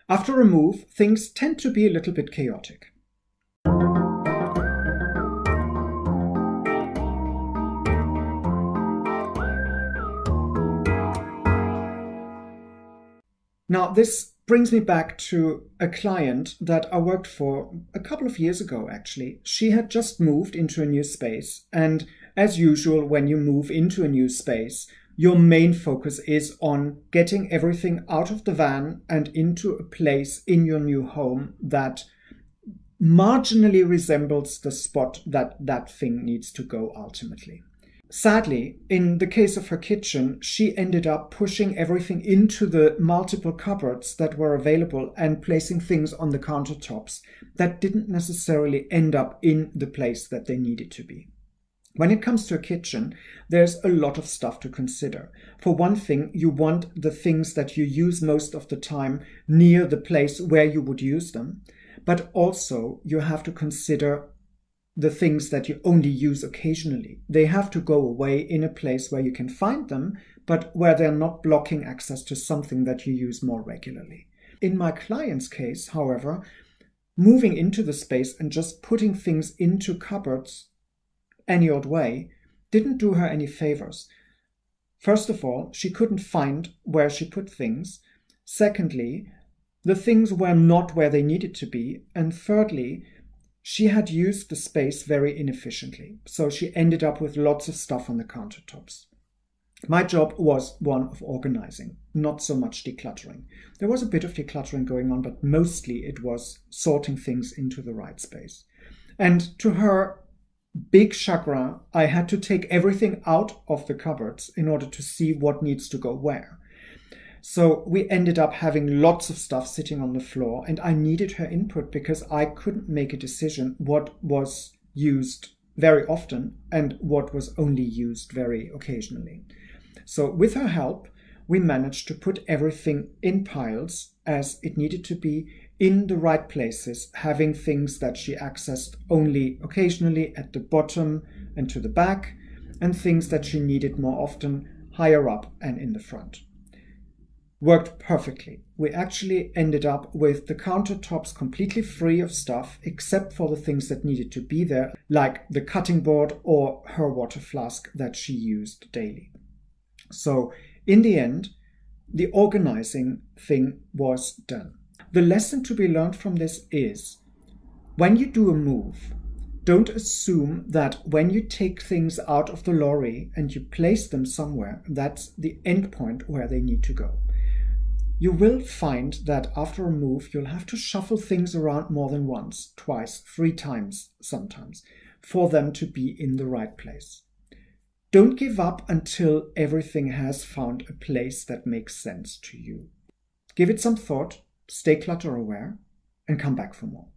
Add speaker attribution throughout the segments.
Speaker 1: After a move, things tend to be a little bit chaotic. Now, this brings me back to a client that I worked for a couple of years ago, actually. She had just moved into a new space, and as usual, when you move into a new space, your main focus is on getting everything out of the van and into a place in your new home that marginally resembles the spot that that thing needs to go ultimately. Sadly, in the case of her kitchen, she ended up pushing everything into the multiple cupboards that were available and placing things on the countertops that didn't necessarily end up in the place that they needed to be. When it comes to a kitchen, there's a lot of stuff to consider. For one thing, you want the things that you use most of the time near the place where you would use them, but also you have to consider the things that you only use occasionally. They have to go away in a place where you can find them, but where they're not blocking access to something that you use more regularly. In my client's case, however, moving into the space and just putting things into cupboards any odd way didn't do her any favors. First of all, she couldn't find where she put things. Secondly, the things were not where they needed to be. And thirdly, she had used the space very inefficiently, so she ended up with lots of stuff on the countertops. My job was one of organizing, not so much decluttering. There was a bit of decluttering going on, but mostly it was sorting things into the right space. And to her big chagrin, I had to take everything out of the cupboards in order to see what needs to go where. So we ended up having lots of stuff sitting on the floor, and I needed her input because I couldn't make a decision what was used very often and what was only used very occasionally. So with her help, we managed to put everything in piles as it needed to be in the right places, having things that she accessed only occasionally at the bottom and to the back, and things that she needed more often higher up and in the front. Worked perfectly. We actually ended up with the countertops completely free of stuff except for the things that needed to be there, like the cutting board or her water flask that she used daily. So in the end, the organizing thing was done. The lesson to be learned from this is, when you do a move, don't assume that when you take things out of the lorry and you place them somewhere, that's the end point where they need to go. You will find that after a move, you'll have to shuffle things around more than once, twice, 3 times sometimes, for them to be in the right place. Don't give up until everything has found a place that makes sense to you. Give it some thought, stay clutter aware, and come back for more.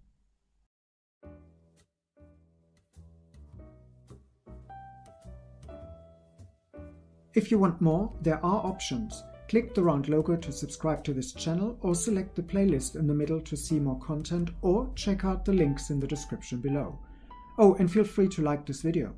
Speaker 1: If you want more, there are options. Click the round logo to subscribe to this channel, or select the playlist in the middle to see more content, or check out the links in the description below. Oh, and feel free to like this video.